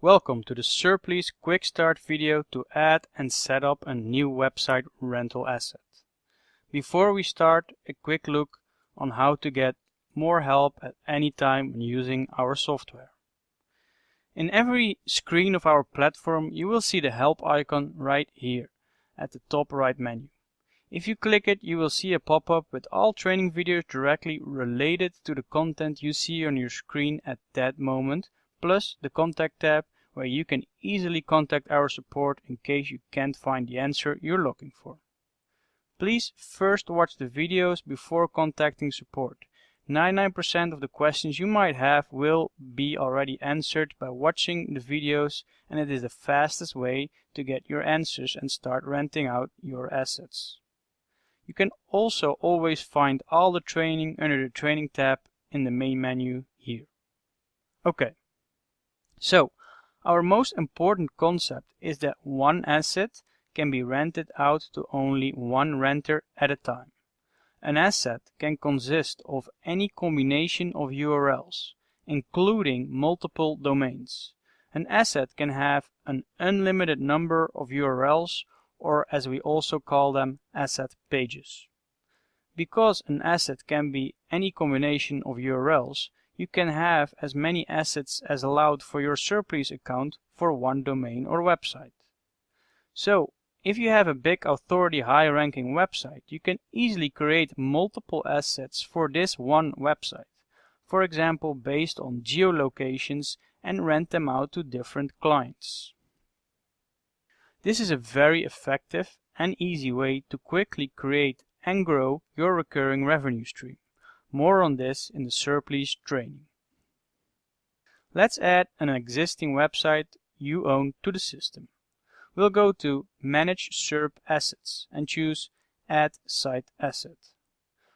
Welcome to the SERPLease quick start video to add and set up a new website rental asset. Before we start, a quick look on how to get more help at any time when using our software. In every screen of our platform you will see the help icon right here at the top right menu. If you click it, you will see a pop-up with all training videos directly related to the content you see on your screen at that moment, plus the contact tab where you can easily contact our support in case you can't find the answer you're looking for. Please first watch the videos before contacting support. 99% of the questions you might have will be already answered by watching the videos, and it is the fastest way to get your answers and start renting out your assets. You can also always find all the training under the training tab in the main menu here. Okay, so our most important concept is that one asset can be rented out to only one renter at a time. An asset can consist of any combination of URLs, including multiple domains. An asset can have an unlimited number of URLs, or as we also call them, asset pages. Because an asset can be any combination of URLs, you can have as many assets as allowed for your SERPLease account for one domain or website. So, if you have a big authority high-ranking website, you can easily create multiple assets for this one website, for example based on geolocations, and rent them out to different clients. This is a very effective and easy way to quickly create and grow your recurring revenue stream. More on this in the SERPLease training. Let's add an existing website you own to the system. We'll go to Manage SERP Assets and choose Add Site Asset.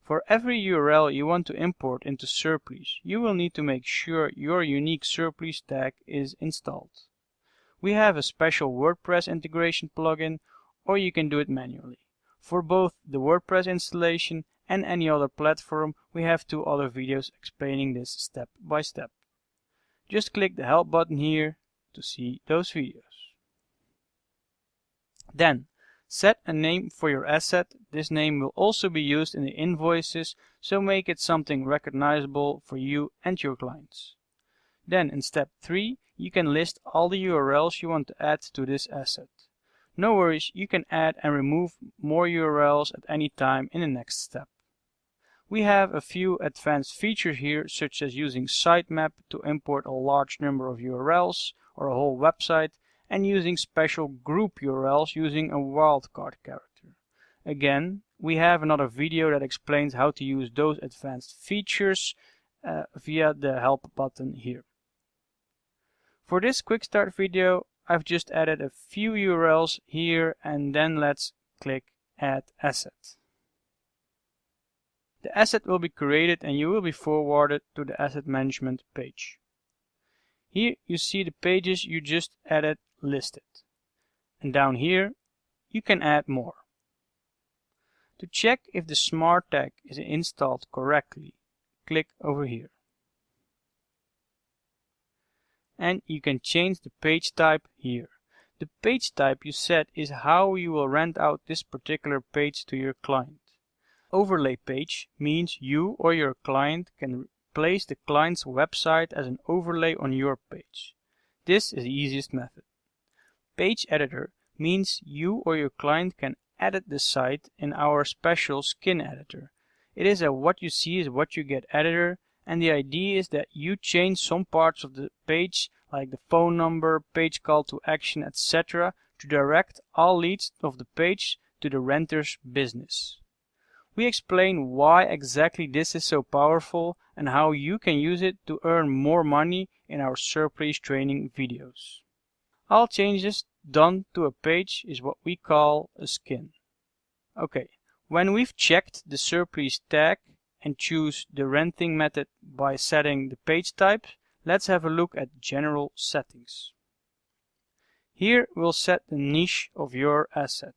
For every URL you want to import into SERPLease, you will need to make sure your unique SERPLease tag is installed. We have a special WordPress integration plugin, or you can do it manually. For both the WordPress installation and any other platform, we have 2 other videos explaining this step by step. Just click the help button here to see those videos. Then, set a name for your asset. This name will also be used in the invoices, so make it something recognizable for you and your clients. Then in step 3, you can list all the URLs you want to add to this asset. No worries, you can add and remove more URLs at any time in the next step. We have a few advanced features here, such as using sitemap to import a large number of URLs or a whole website, and using special group URLs using a wildcard character. Again, we have another video that explains how to use those advanced features via the help button here. For this quick start video, I've just added a few URLs here, and then let's click Add Asset. The asset will be created and you will be forwarded to the asset management page. Here you see the pages you just added listed. And down here you can add more. To check if the smart tag is installed correctly, click over here. And you can change the page type here. The page type you set is how you will rent out this particular page to your client. Overlay page means you or your client can place the client's website as an overlay on your page. This is the easiest method. Page editor means you or your client can edit the site in our special skin editor. It is a what you see is what you get editor, and the idea is that you change some parts of the page like the phone number, page call to action, etc. to direct all leads of the page to the renter's business. We explain why exactly this is so powerful and how you can use it to earn more money in our SERPLease training videos. All changes done to a page is what we call a skin. Okay, when we've checked the SERPLease tag and choose the renting method by setting the page type, let's have a look at general settings. Here we'll set the niche of your asset.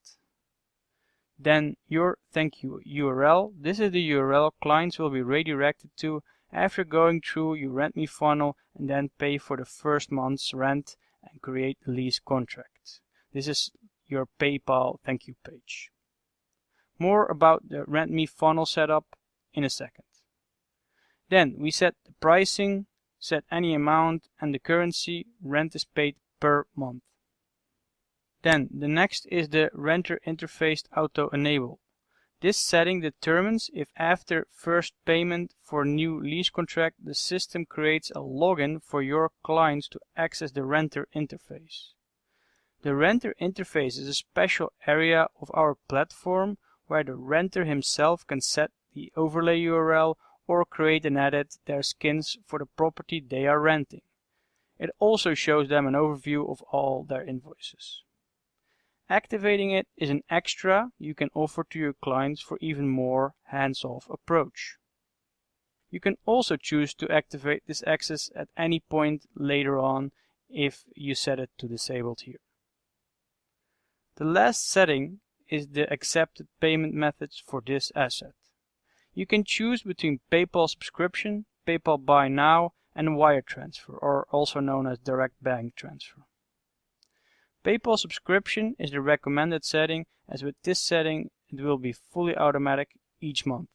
Then your thank you URL. This is the URL clients will be redirected to after going through your RentMe funnel and then pay for the first month's rent and create the lease contract. This is your PayPal thank you page. More about the RentMe funnel setup in a second. Then we set the pricing, set any amount, and the currency. Rent is paid per month. Then the next is the renter interface auto enable. This setting determines if after first payment for new lease contract the system creates a login for your clients to access the renter interface. The renter interface is a special area of our platform where the renter himself can set the overlay URL or create and edit their skins for the property they are renting. It also shows them an overview of all their invoices. Activating it is an extra you can offer to your clients for even more hands-off approach. You can also choose to activate this access at any point later on if you set it to disabled here. The last setting is the accepted payment methods for this asset. You can choose between PayPal subscription, PayPal buy now, and wire transfer, or also known as direct bank transfer. PayPal subscription is the recommended setting, as with this setting it will be fully automatic each month.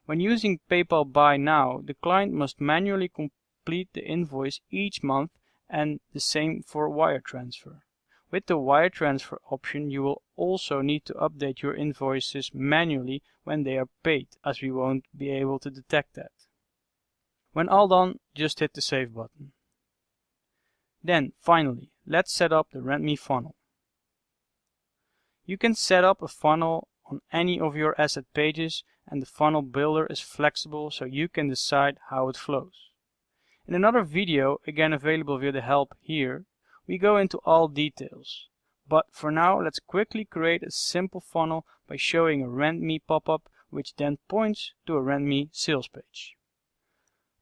When using PayPal buy now, the client must manually complete the invoice each month, and the same for wire transfer. With the wire transfer option, you will also need to update your invoices manually when they are paid, as we won't be able to detect that. When all done, just hit the save button. Then, finally, let's set up the RentMe funnel. You can set up a funnel on any of your asset pages, and the funnel builder is flexible so you can decide how it flows. In another video, again available via the help here, we go into all details. But for now, let's quickly create a simple funnel by showing a RentMe pop-up, which then points to a RentMe sales page.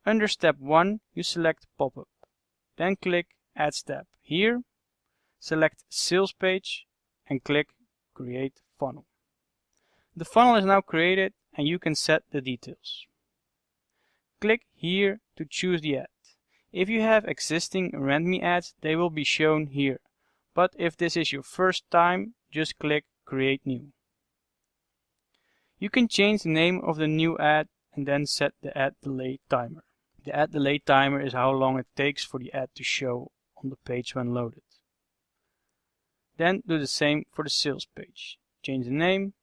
Under step 1, you select pop-up. Then click Add Step. Here, select Sales Page and click Create Funnel. The funnel is now created and you can set the details. Click here to choose the ad. If you have existing RentMe ads, they will be shown here. But if this is your first time, just click Create New. You can change the name of the new ad and then set the ad delay timer. The ad delay timer is how long it takes for the ad to show on the page when loaded. Then do the same for the sales page. Change the name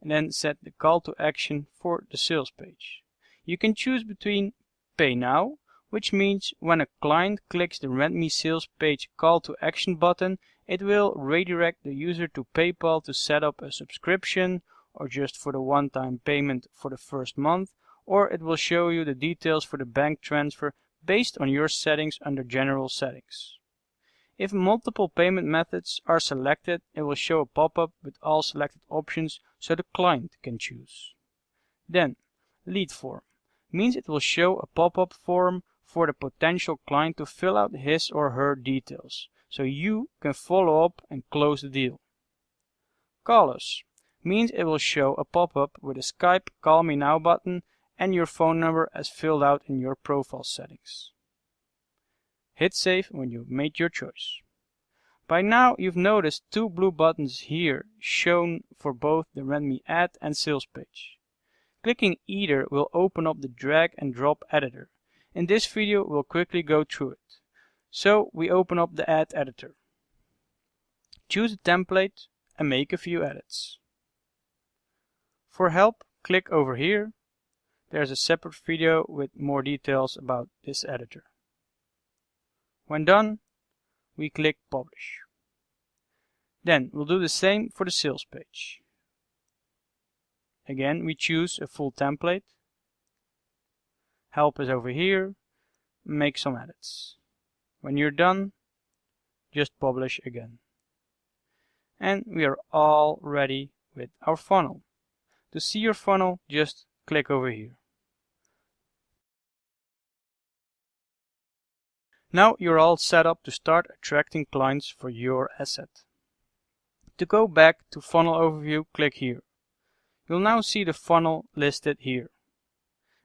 and then set the call to action for the sales page. You can choose between Pay Now, which means when a client clicks the RentMe sales page call to action button, it will redirect the user to PayPal to set up a subscription or just for the one-time payment for the first month, or it will show you the details for the bank transfer based on your settings under General Settings. If multiple payment methods are selected, it will show a pop-up with all selected options so the client can choose. Then, Lead Form means it will show a pop-up form for the potential client to fill out his or her details, so you can follow up and close the deal. Call Us means it will show a pop-up with a Skype Call Me Now button and your phone number as filled out in your profile settings. Hit save when you've made your choice. By now you've noticed two blue buttons here shown for both the RentMe ad and sales page. Clicking either will open up the drag and drop editor. In this video we'll quickly go through it. So we open up the ad editor. Choose a template and make a few edits. For help, click over here. There's a separate video with more details about this editor. When done, we click Publish. Then we'll do the same for the sales page. Again, we choose a full template. Help is over here. Make some edits. When you're done, just publish again. And we are all ready with our funnel. To see your funnel, just click over here. Now you're all set up to start attracting clients for your asset. To go back to Funnel Overview, click here. You'll now see the funnel listed here.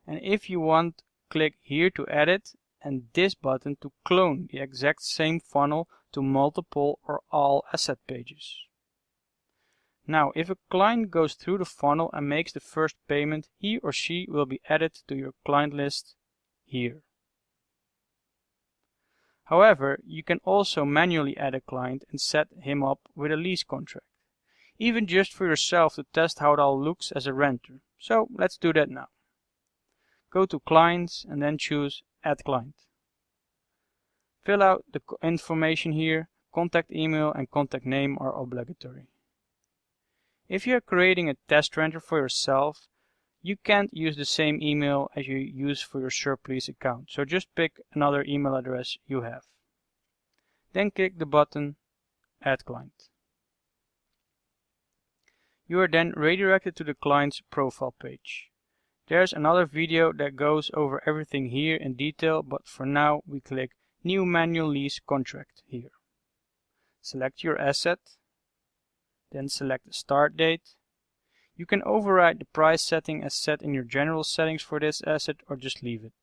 And if you want, click here to edit and this button to clone the exact same funnel to multiple or all asset pages. Now, if a client goes through the funnel and makes the first payment, he or she will be added to your client list here. However, you can also manually add a client and set him up with a lease contract, even just for yourself to test how it all looks as a renter. So let's do that now. Go to Clients and then choose Add Client. Fill out the information here. Contact email and contact name are obligatory. If you are creating a test renter for yourself, you can't use the same email as you use for your SERPLease account, so just pick another email address you have. Then click the button Add Client. You are then redirected to the client's profile page. There's another video that goes over everything here in detail, but for now we click New Manual Lease Contract here. Select your asset, then select the start date. You can override the price setting as set in your general settings for this asset or just leave it.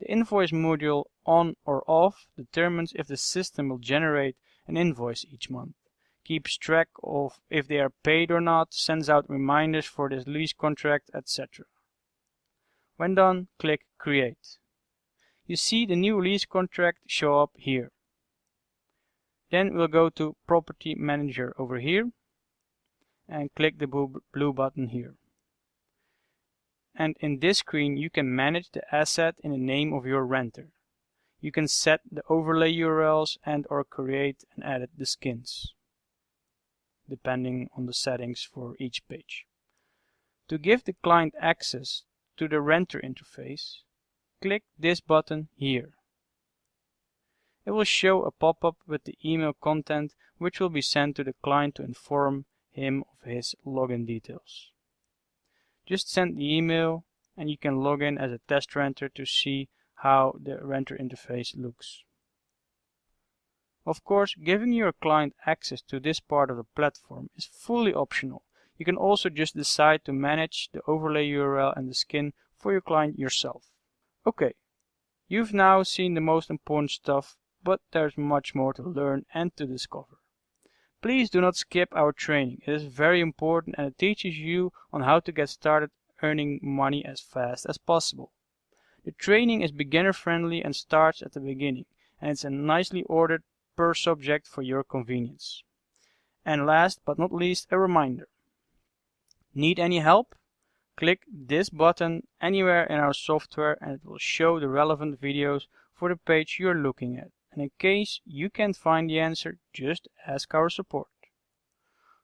The invoice module on or off determines if the system will generate an invoice each month, keeps track of if they are paid or not, sends out reminders for this lease contract, etc. When done, click Create. You see the new lease contract show up here. Then we'll go to Property Manager over here and click the blue button here. And in this screen you can manage the asset in the name of your renter. You can set the overlay URLs and or create and edit the skins, depending on the settings for each page. To give the client access to the renter interface, click this button here. It will show a pop-up with the email content which will be sent to the client to inform him of his login details. Just send the email and you can log in as a test renter to see how the renter interface looks. Of course, giving your client access to this part of the platform is fully optional. You can also just decide to manage the overlay URL and the skin for your client yourself. Okay, you've now seen the most important stuff, but there's much more to learn and to discover. Please do not skip our training. It is very important and it teaches you on how to get started earning money as fast as possible. The training is beginner friendly and starts at the beginning, and it's a nicely ordered per subject for your convenience. And last but not least, a reminder. Need any help? Click this button anywhere in our software and it will show the relevant videos for the page you're looking at. And in case you can't find the answer, just ask our support.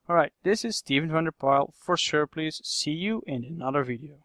Alright, this is Steven van der Pijl for SERPLease. See you in another video.